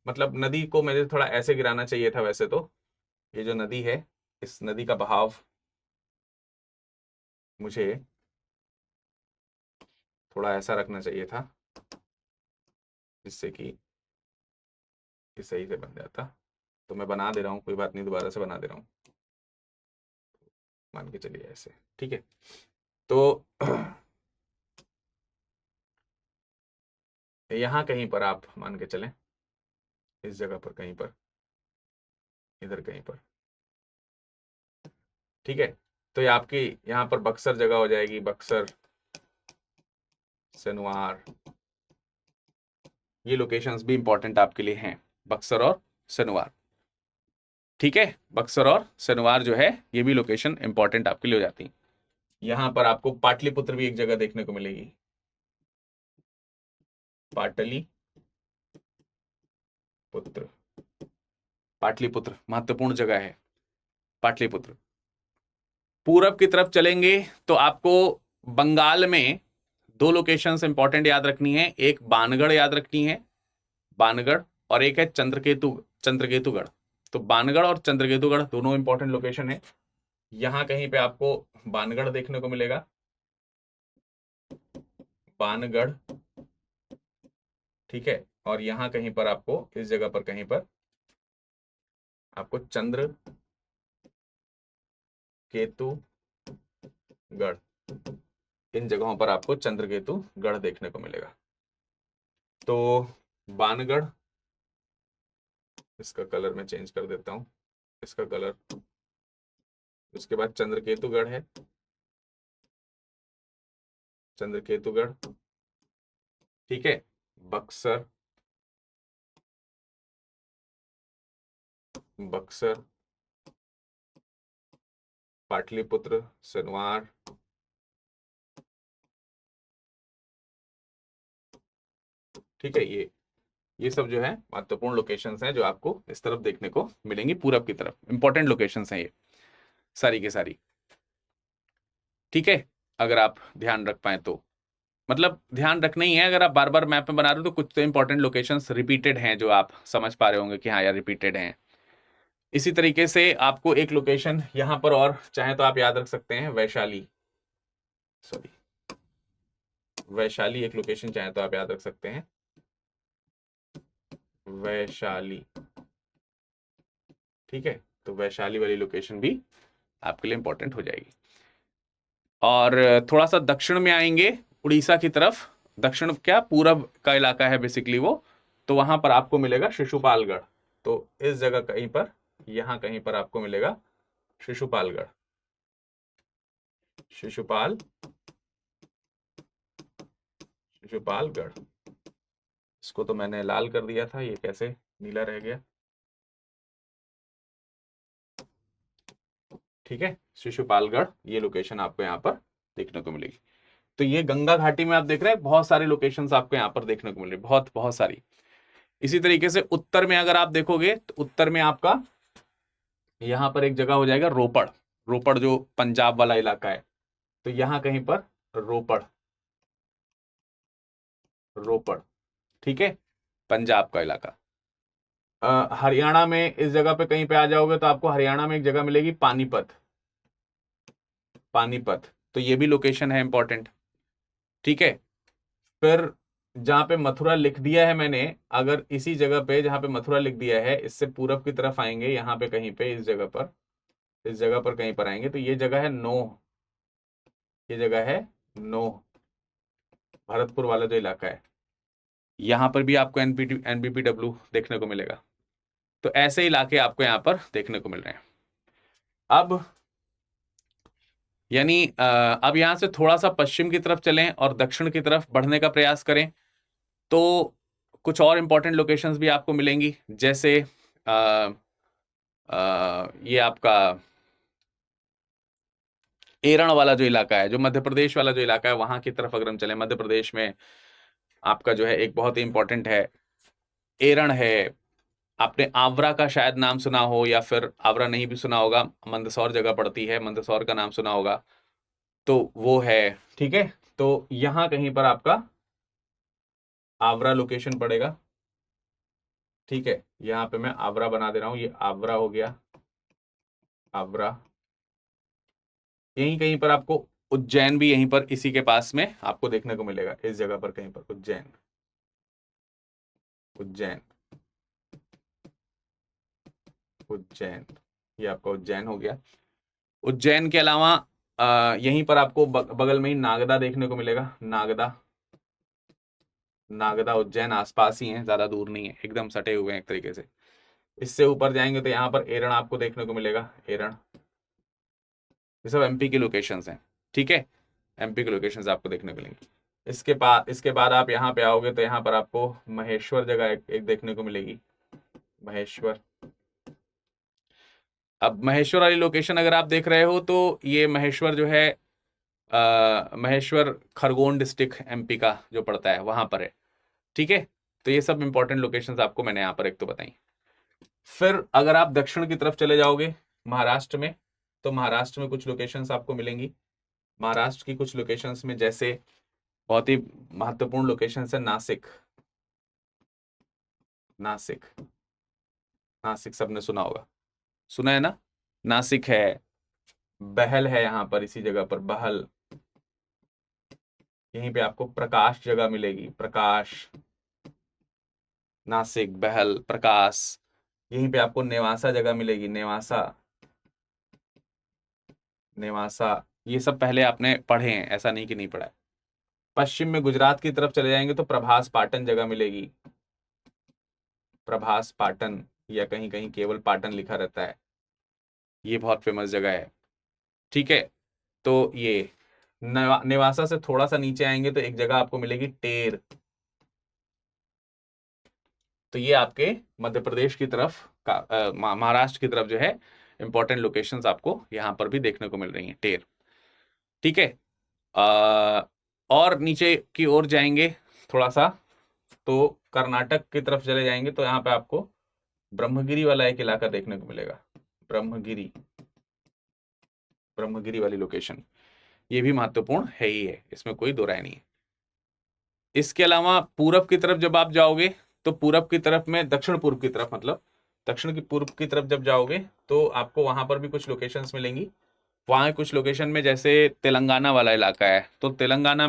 मतलब नदी को मुझे थोड़ा ऐसे गिराना चाहिए था वैसे तो, ये जो नदी है इस नदी का बहाव मुझे थोड़ा ऐसा रखना चाहिए था जिससे कि ये सही से बन जाता। तो मैं बना दे रहा हूँ, कोई बात नहीं, दोबारा से बना दे रहा हूँ, मान के चलिए ऐसे, ठीक है। तो यहाँ कहीं पर आप मान के चलें, इस जगह पर कहीं पर, इधर कहीं पर, ठीक है। तो ये आपकी यहाँ पर बक्सर जगह हो जाएगी, बक्सर, सेनुवार, ये लोकेशंस भी इंपॉर्टेंट आपके लिए हैं, बक्सर और सेनुवार, ठीक है। बक्सर और सेनुवार जो है ये भी लोकेशन इंपॉर्टेंट आपके लिए हो जाती है। यहां पर आपको पाटलिपुत्र भी एक जगह देखने को मिलेगी, पाटलिपुत्र। पाटलिपुत्र महत्वपूर्ण जगह है, पाटलिपुत्र। पूरब की तरफ चलेंगे तो आपको बंगाल में दो लोकेशंस इंपॉर्टेंट याद रखनी है, एक बानगढ़ याद रखनी है, बानगढ़, और एक है चंद्रकेतुगढ़। तो बानगढ़ और चंद्रकेतुगढ़ दोनों इंपॉर्टेंट लोकेशन है। यहां कहीं पे आपको बानगढ़ देखने को मिलेगा, बानगढ़, ठीक है। और यहां कहीं पर आपको, इस जगह पर कहीं पर आपको चंद्रकेतुगढ़, इन जगहों पर आपको चंद्रकेतुगढ़ देखने को मिलेगा। तो बानगढ़, इसका कलर मैं चेंज कर देता हूं, इसका कलर। उसके बाद चंद्रकेतुगढ़ है, चंद्रकेतुगढ़, ठीक है। बक्सर, बक्सर, पाटलिपुत्र, सिनवार, ठीक है। ये सब जो है महत्वपूर्ण लोकेशंस हैं जो आपको इस तरफ देखने को मिलेंगी, पूरब की तरफ। इंपॉर्टेंट लोकेशंस हैं ये सारी की सारी, ठीक है। अगर आप ध्यान रख पाए तो, मतलब ध्यान रखना ही है। अगर आप बार बार मैप में बना रहे हो तो कुछ तो इंपॉर्टेंट लोकेशंस रिपीटेड हैं जो आप समझ पा रहे होंगे कि हाँ यार रिपीटेड हैं। इसी तरीके से आपको एक लोकेशन यहां पर और चाहे तो आप याद रख सकते हैं, वैशाली, सॉरी, वैशाली एक लोकेशन चाहे तो आप याद रख सकते हैं, वैशाली, ठीक है। तो वैशाली वाली लोकेशन भी आपके लिए इंपॉर्टेंट हो जाएगी। और थोड़ा सा दक्षिण में आएंगे, उड़ीसा की तरफ, दक्षिण क्या पूरब का इलाका है बेसिकली वो, तो वहां पर आपको मिलेगा शिशुपालगढ़। तो इस जगह कहीं पर, यहां कहीं पर आपको मिलेगा शिशुपालगढ़, शिशुपाल, शिशुपालगढ़। इसको तो मैंने लाल कर दिया था, ये कैसे नीला रह गया, ठीक है। शिशुपालगढ़ ये लोकेशन आपको यहाँ पर देखने को मिलेगी। तो ये गंगा घाटी में आप देख रहे हैं बहुत सारे लोकेशंस आपको यहाँ पर देखने को मिल रही, बहुत बहुत सारी। इसी तरीके से उत्तर में अगर आप देखोगे तो उत्तर में आपका यहां पर एक जगह हो जाएगा रोपड़, रोपड़ जो पंजाब वाला इलाका है। तो यहां कहीं पर रोपड़, रोपड़, ठीक है, पंजाब का इलाका। हरियाणा में इस जगह पे कहीं पे आ जाओगे तो आपको हरियाणा में एक जगह मिलेगी पानीपत, पानीपत। तो ये भी लोकेशन है इंपॉर्टेंट, ठीक है। फिर जहां पे मथुरा लिख दिया है मैंने, अगर इसी जगह पे जहां पे मथुरा लिख दिया है इससे पूरब की तरफ आएंगे, यहाँ पे कहीं पे, इस जगह पर, इस जगह पर कहीं पर आएंगे तो ये जगह है नोह, ये जगह है नोह, भरतपुर वाला जो इलाका है। यहां पर भी आपको एनबीपीडब्ल्यू देखने को मिलेगा। तो ऐसे इलाके आपको यहां पर देखने को मिल रहे हैं। अब यानी अब यहां से थोड़ा सा पश्चिम की तरफ चलें और दक्षिण की तरफ बढ़ने का प्रयास करें तो कुछ और इंपॉर्टेंट लोकेशंस भी आपको मिलेंगी, जैसे ये आपका एरण वाला जो इलाका है, जो मध्य प्रदेश वाला जो इलाका है, वहां की तरफ अगर हम चले, मध्य प्रदेश में आपका जो है एक बहुत ही इंपॉर्टेंट है, एरण है। आपने आवरा का शायद नाम सुना हो, या फिर आवरा नहीं भी सुना होगा, मंदसौर जगह पड़ती है, मंदसौर का नाम सुना होगा, तो वो है, ठीक है। तो यहां कहीं पर आपका आवरा लोकेशन पड़ेगा, ठीक है। यहां पे मैं आवरा बना दे रहा हूं, ये आवरा हो गया, आवरा। यहीं कहीं पर आपको उज्जैन भी यहीं पर इसी के पास में आपको देखने को मिलेगा, इस जगह पर कहीं पर उज्जैन, उज्जैन, उज्जैन, ये आपका उज्जैन हो गया। उज्जैन के अलावा यहीं पर आपको बगल में ही नागदा देखने को मिलेगा, नागदा, नागदा उज्जैन आसपास ही है, ज्यादा दूर नहीं है, एकदम सटे हुए हैं एक तरीके से। इससे ऊपर जाएंगे तो यहाँ पर एरण आपको देखने को मिलेगा, एरण। ये सब एमपी की लोकेशंस हैं, ठीक है, एमपी की लोकेशंस आपको देखने को मिलेंगी। इसके बाद आप यहाँ पे आओगे तो यहाँ पर आपको महेश्वर जगह एक देखने को मिलेगी, महेश्वर। अब महेश्वर वाली लोकेशन अगर आप देख रहे हो तो ये महेश्वर जो है महेश्वर खरगोन डिस्ट्रिक्ट एमपी का जो पड़ता है वहां पर है, ठीक है। तो ये सब इंपॉर्टेंट लोकेशंस आपको मैंने यहाँ पर एक तो बताई। फिर अगर आप दक्षिण की तरफ चले जाओगे महाराष्ट्र में, तो महाराष्ट्र में कुछ लोकेशंस आपको मिलेंगी। महाराष्ट्र की कुछ लोकेशंस में जैसे बहुत ही महत्वपूर्ण लोकेशन है नासिक, नासिक, नासिक सबने सुना होगा, सुना है ना, नासिक है। बहल है यहाँ पर, इसी जगह पर बहल, यहीं पे आपको प्रकाश जगह मिलेगी, प्रकाश, नासिक, बहल, प्रकाश। यहीं पे आपको नेवासा जगह मिलेगी, नेवासा, नेवासा। ये सब पहले आपने पढ़े हैं, ऐसा नहीं कि नहीं पढ़ा है। पश्चिम में गुजरात की तरफ चले जाएंगे तो प्रभास पाटन जगह मिलेगी, प्रभास पाटन, या कहीं कहीं केवल पाटन लिखा रहता है, ये बहुत फेमस जगह है। ठीक है, तो ये नेवासा से थोड़ा सा नीचे आएंगे तो एक जगह आपको मिलेगी टेर। तो ये आपके मध्य प्रदेश की तरफ का, महाराष्ट्र की तरफ जो है इंपॉर्टेंट लोकेशंस आपको यहाँ पर भी देखने को मिल रही हैं, टेर। ठीक है, और नीचे की ओर जाएंगे थोड़ा सा तो कर्नाटक की तरफ चले जाएंगे तो यहाँ पे आपको ब्रह्मगिरी वाला एक इलाका देखने को मिलेगा, ब्रह्मगिरी, ब्रह्मगिरी वाली लोकेशन, ये भी महत्वपूर्ण है ही है, इसमें कोई दो राय नहीं है। इसके अलावा पूरब की तरफ जब आप जाओगे तो पूरब की तरफ में, दक्षिण पूर्व की तरफ, मतलब दक्षिण की पूर्व की तरफ जब जाओगे तो आपको वहां पर भी कुछ लोकेशंस मिलेंगी। वहां कुछ लोकेशन में जैसे तेलंगाना वाला इलाका है, तो तेलंगाना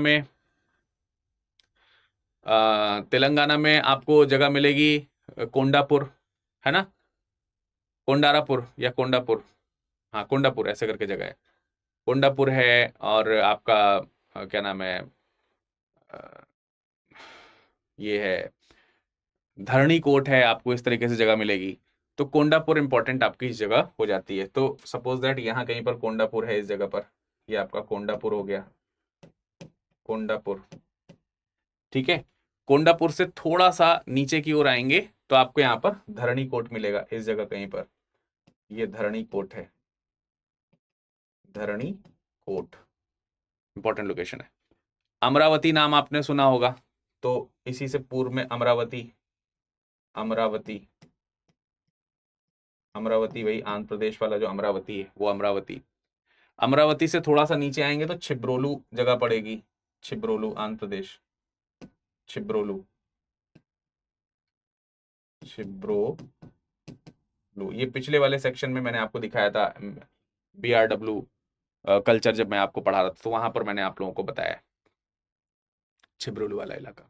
में आपको जगह मिलेगी कोंडापुर, है ना, कोंडारापुर या कोंडापुर, हाँ कोंडापुर ऐसे करके जगह है, कोंडापुर है। और आपका क्या नाम है, अ, ये है धरणी कोट है, आपको इस तरीके से जगह मिलेगी। तो कोंडापुर इंपॉर्टेंट आपकी इस जगह हो जाती है। तो सपोज दैट यहाँ कहीं पर कोंडापुर है, इस जगह पर, ये आपका कोंडापुर हो गया, कोंडापुर। ठीक है, कोंडापुर से थोड़ा सा नीचे की ओर आएंगे तो आपको यहाँ पर धरणी कोट मिलेगा, इस जगह कहीं पर, ये धरणी कोट है, धरणी कोट इंपॉर्टेंट लोकेशन है। अमरावती नाम आपने सुना होगा, तो इसी से पूर्व में अमरावती, अमरावती, अमरावती वही आंध्र प्रदेश वाला जो अमरावती है वो अमरावती। अमरावती से थोड़ा सा नीचे आएंगे तो छिब्रोलू जगह पड़ेगी, छिब्रोलू आंध्र प्रदेश, छिब्रोलू, छिब्रोलू। ये पिछले वाले सेक्शन में मैंने आपको दिखाया था, BRW कल्चर, जब मैं आपको पढ़ा रहा था तो वहां पर मैंने आप लोगों को बताया छिब्रोलू वाला इलाका।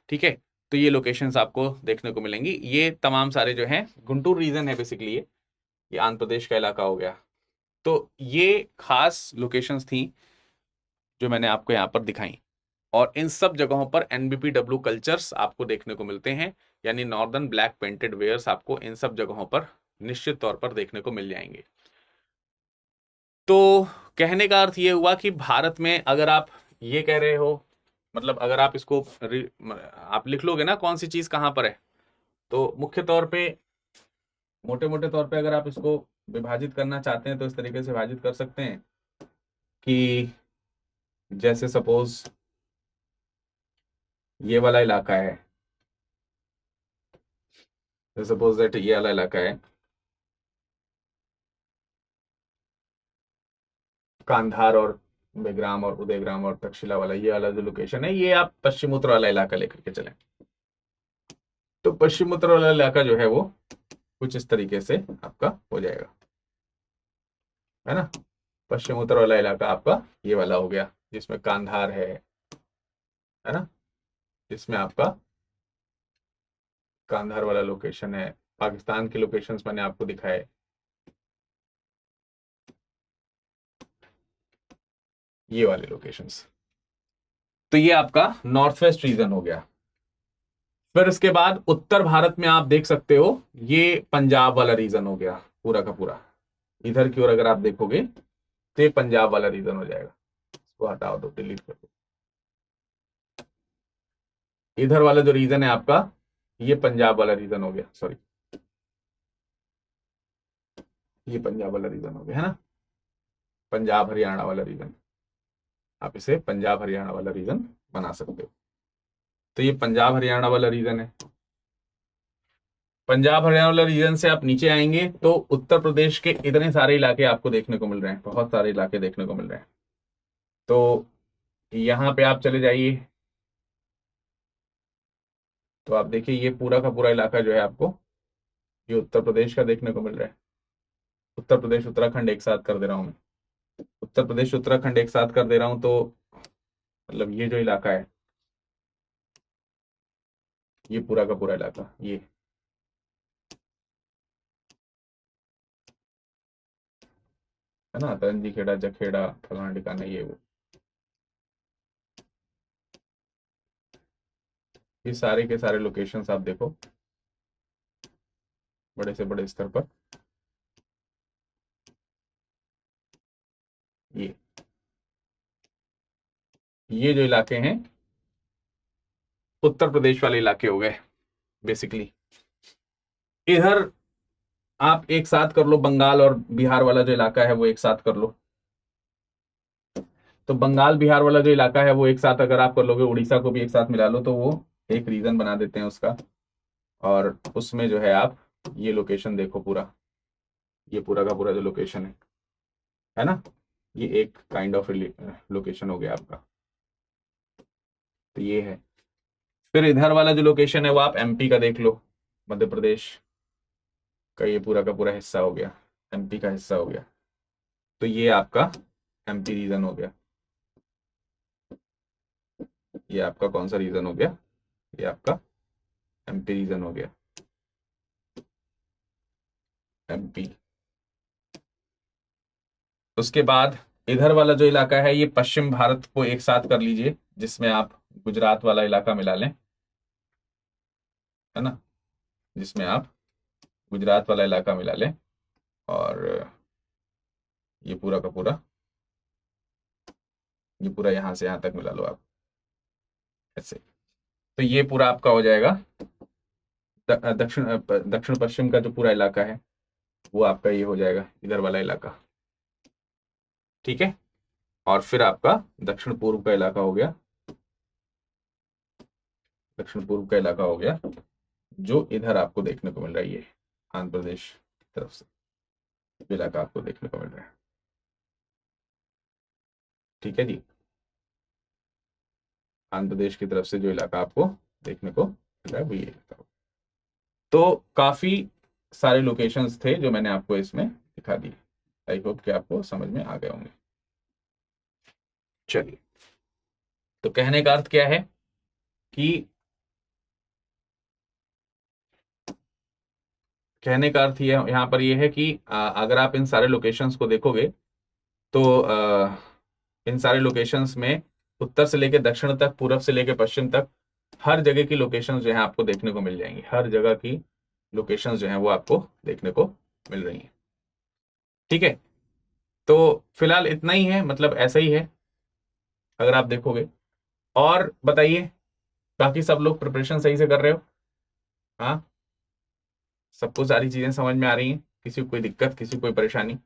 ठीक है, तो ये लोकेशंस आपको देखने को मिलेंगी। ये तमाम सारे जो हैं, गुंटूर रीजन है बेसिकली, ये आंध्र प्रदेश का इलाका हो गया। तो ये खास लोकेशंस थी जो मैंने आपको यहाँ पर दिखाई, और इन सब जगहों पर NBPW कल्चर्स आपको देखने को मिलते हैं, यानी नॉर्दर्न ब्लैक पेंटेड वेयर्स आपको इन सब जगहों पर निश्चित तौर पर देखने को मिल जाएंगे। तो कहने का अर्थ ये हुआ कि भारत में अगर आप ये कह रहे हो, मतलब अगर आप इसको आप लिख लोगे ना कौन सी चीज कहां पर है, तो मुख्य तौर पे, मोटे मोटे तौर पे अगर आप इसको विभाजित करना चाहते हैं तो इस तरीके से विभाजित कर सकते हैं कि जैसे सपोज ये वाला इलाका है, सपोज दैट ये वाला इलाका है कांधार और बेग्राम और उदयग्राम और तक्षशिला वाला, ये वाला जो लोकेशन है, ये आप पश्चिम उत्तर वाला इलाका लेकर के चलें। तो पश्चिम उत्तर वाला इलाका जो है वो कुछ इस तरीके से आपका हो जाएगा, है ना। पश्चिम उत्तर वाला इलाका आपका ये वाला हो गया, जिसमें कांधार है ना, जिसमें आपका कांधार वाला लोकेशन है। पाकिस्तान के लोकेशंस मैंने आपको दिखाए, ये वाले लोकेशंस। तो ये आपका नॉर्थ वेस्ट रीजन हो गया। फिर इसके बाद उत्तर भारत में आप देख सकते हो, ये पंजाब वाला रीजन हो गया पूरा का पूरा। इधर की ओर अगर आप देखोगे तो ये पंजाब वाला रीजन हो जाएगा, इसको हटाओ दो, डिलीट कर दो। इधर वाला जो रीजन है आपका, ये पंजाब वाला रीजन हो गया, सॉरी, ये पंजाब वाला रीजन हो गया, है ना, पंजाब हरियाणा वाला रीजन। आप इसे पंजाब हरियाणा वाला रीजन बना सकते हो। तो ये पंजाब हरियाणा वाला रीजन है। पंजाब हरियाणा वाला रीजन से आप नीचे आएंगे तो उत्तर प्रदेश के इतने सारे इलाके आपको देखने को मिल रहे हैं, बहुत सारे इलाके देखने को मिल रहे हैं। तो यहाँ पे आप चले जाइए, तो आप देखिए ये पूरा का पूरा इलाका जो है आपको ये उत्तर प्रदेश का देखने को मिल रहा है। उत्तर प्रदेश उत्तराखंड एक साथ कर दे रहा हूँ मैं, उत्तर प्रदेश उत्तराखंड एक साथ कर दे रहा हूँ, तो मतलब ये जो इलाका है, ये पूरा का पूरा इलाका, ये है ना, तरंजी खेड़ा, जखेड़ा, फलाना ठिकाना, ये वो, ये सारे के सारे लोकेशंस आप देखो बड़े से बड़े स्तर पर। ये जो इलाके हैं उत्तर प्रदेश वाले इलाके हो गए बेसिकली। इधर आप एक साथ कर लो बंगाल और बिहार वाला जो इलाका है वो एक साथ कर लो। तो बंगाल बिहार वाला जो इलाका है वो एक साथ अगर आप कर लोगे, उड़ीसा को भी एक साथ मिला लो, तो वो एक रीजन बना देते हैं उसका। और उसमें जो है आप ये लोकेशन देखो पूरा, ये पूरा का पूरा जो लोकेशन है ना, ये एक काइंड ऑफ लोकेशन हो गया आपका। तो ये है। फिर इधर वाला जो लोकेशन है वो आप एमपी का देख लो, मध्य प्रदेश का ये पूरा का पूरा हिस्सा हो गया, एमपी का हिस्सा हो गया। तो ये आपका एमपी रीजन हो गया। ये आपका कौन सा रीजन हो गया? ये आपका एमपी रीजन हो गया, एमपी। उसके बाद इधर वाला जो इलाका है ये पश्चिम भारत को एक साथ कर लीजिए, जिसमें आप गुजरात वाला इलाका मिला लें, है ना, जिसमें आप गुजरात वाला इलाका मिला लें। और ये पूरा का पूरा, ये पूरा यहां से यहां तक मिला लो आप ऐसे। तो ये पूरा आपका हो जाएगा दक्षिण पश्चिम का जो पूरा इलाका है वो आपका ये हो जाएगा, इधर वाला इलाका। ठीक है। और फिर आपका दक्षिण पूर्व का इलाका हो गया, दक्षिण पूर्व का इलाका हो गया जो इधर आपको देखने को मिल रहा है, ये आंध्र प्रदेश की तरफ से इलाका आपको देखने को मिल रहा है। ठीक है जी, आंध्र प्रदेश की तरफ से जो इलाका आपको देखने को मिल रहा है वो ये इलाका। तो काफी सारे लोकेशंस थे जो मैंने आपको इसमें दिखा दिए। आई होप कि आपको समझ में आ गए होंगे। चलिए, तो कहने का अर्थ क्या है कि कहने का अर्थ ये यहाँ पर ये है कि अगर आप इन सारे लोकेशंस को देखोगे तो इन सारे लोकेशंस में उत्तर से लेकर दक्षिण तक, पूरब से लेकर पश्चिम तक, हर जगह की लोकेशंस जो है आपको देखने को मिल जाएंगी। हर जगह की लोकेशंस जो है वो आपको देखने को मिल रही हैं। ठीक है। तो फिलहाल इतना ही है, मतलब ऐसा ही है अगर आप देखोगे। और बताइए, बाकी सब लोग प्रिपरेशन सही से कर रहे हो? हाँ, सबको सारी चीजें समझ में आ रही हैं? किसी को कोई दिक्कत, किसी को कोई परेशानी?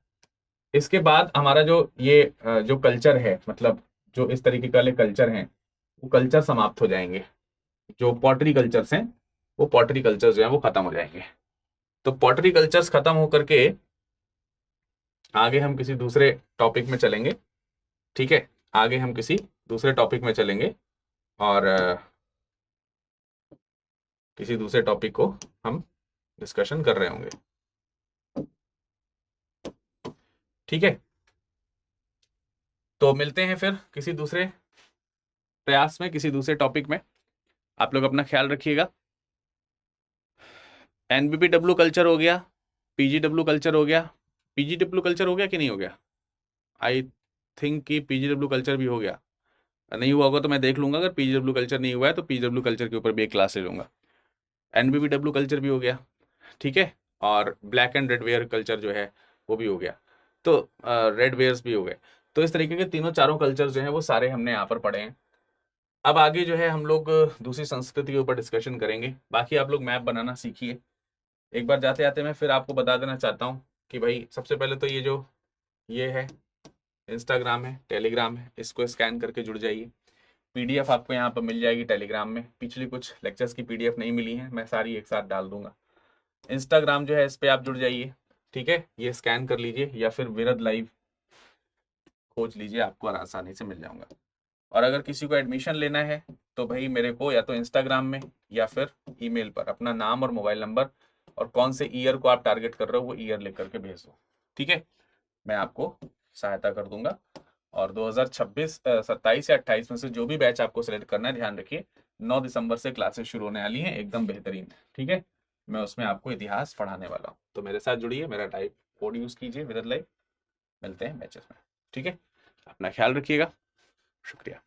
इसके बाद हमारा जो ये जो कल्चर है, मतलब जो इस तरीके के कल्चर हैं, वो कल्चर समाप्त हो जाएंगे। जो पॉटरी कल्चर्स हैं वो पॉटरी कल्चर्स जो हैं वो खत्म हो जाएंगे। तो पॉटरी कल्चर्स खत्म होकर के आगे हम किसी दूसरे टॉपिक में चलेंगे। ठीक है, आगे हम किसी दूसरे टॉपिक में चलेंगे और किसी दूसरे टॉपिक को हम डिस्कशन कर रहे होंगे। ठीक है, तो मिलते हैं फिर किसी दूसरे प्रयास में, किसी दूसरे टॉपिक में। आप लोग अपना ख्याल रखिएगा। एनबीपीडब्ल्यू कल्चर हो गया, पीजीडब्ल्यू कल्चर हो गया। पीजीडब्ल्यू कल्चर हो गया कि नहीं हो गया? आई थिंक कि पीजीडब्ल्यू कल्चर भी हो गया। नहीं हुआ होगा तो मैं देख लूंगा। अगर पीजीडब्ल्यू कल्चर नहीं हुआ है तो पीजीडब्ल्यू कल्चर के ऊपर भी एक क्लास ले लूंगा। एनबीपीडब्ल्यू कल्चर भी हो गया, ठीक है। और black and red ware culture जो है वो भी हो गया। तो रेड वेयर्स भी हो गए। तो इस तरीके के तीनों चारों कल्चर जो हैं वो सारे हमने यहाँ पर पढ़े हैं। अब आगे जो है हम लोग दूसरी संस्कृति के ऊपर डिस्कशन करेंगे। बाकी आप लोग मैप बनाना सीखिए। एक बार जाते जाते मैं फिर आपको बता देना चाहता हूँ कि भाई सबसे पहले तो ये है इंस्टाग्राम है, टेलीग्राम है, इसको स्कैन करके जुड़ जाइए। पीडीएफ आपको यहाँ पर मिल जाएगी टेलीग्राम में। पिछली कुछ लेक्चर्स की पीडीएफ नहीं मिली है, मैं सारी एक साथ डाल दूंगा। इंस्टाग्राम जो है इस पर आप जुड़ जाइए, ठीक है। ये स्कैन कर लीजिए या फिर विरद लाइव खोज लीजिए, आपको आसानी से मिल जाऊंगा। और अगर किसी को एडमिशन लेना है तो भाई मेरे को या तो इंस्टाग्राम में या फिर ईमेल पर अपना नाम और मोबाइल नंबर और कौन से ईयर को आप टारगेट कर रहे हो वो ईयर लिख करके भेज दो, ठीक है, मैं आपको सहायता कर दूंगा। और 2026 27 या 28 में से जो भी बैच आपको सेलेक्ट करना है, ध्यान रखिए 9 दिसंबर से क्लासेस शुरू होने वाली हैं, एकदम बेहतरीन, ठीक है। मैं उसमें आपको इतिहास पढ़ाने वाला हूँ, तो मेरे साथ जुड़िए, मेरा टाइप कोड यूज कीजिए विद लाइव। मिलते हैं बैचेस में, ठीक है, अपना ख्याल रखिएगा, शुक्रिया।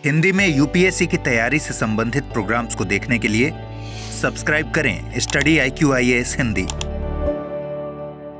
हिंदी में यूपीएससी की तैयारी से संबंधित प्रोग्राम्स को देखने के लिए सब्सक्राइब करें स्टडी IQ IAS हिंदी।